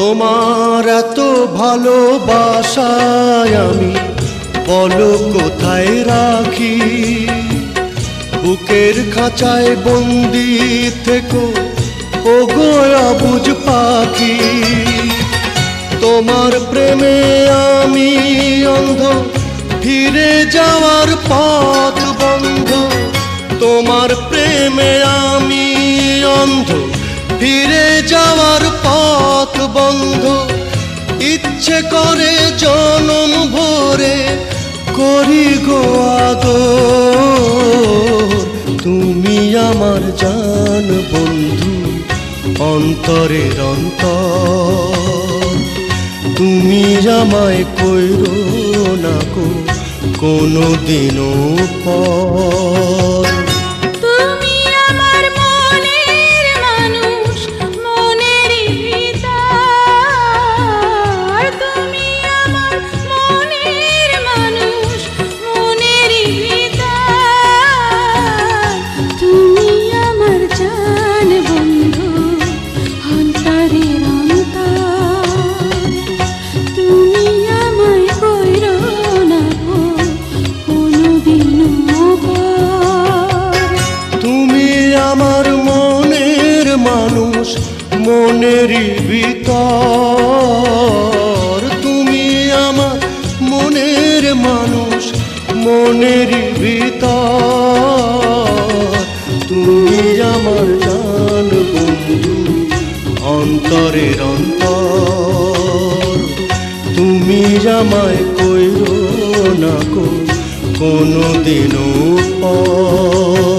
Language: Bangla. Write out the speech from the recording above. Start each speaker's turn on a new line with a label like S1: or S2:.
S1: তোমার এত ভালোবাসায় আমি বলো কোথায় রাখি, বুকের খাঁচায় বন্দি থেকো ওগো অবুঝ পাখি। তোমার প্রেমে আমি অন্ধ, ফিরে যাওয়ার পথ বন্ধ। তোমার প্রেমে আমি অন্ধ, ফিরে যাওয়ার পথ বন্ধ। ইচ্ছে করে জনম ভরে করি গো আদর। তুমি আমার জান বন্ধু, অন্তরের অন্তর। তুমি আমায় কইরো না গো কোনো দিনও পর। আমার মনের মানুষ মনেরই ভিতর। তুমি আমার মনের মানুষ মনেরই ভিতর। তুমি আমার জান বন্ধু, অন্তরের অন্তর। তুমি আমায় কইরো না গো কোনো দিনও পর।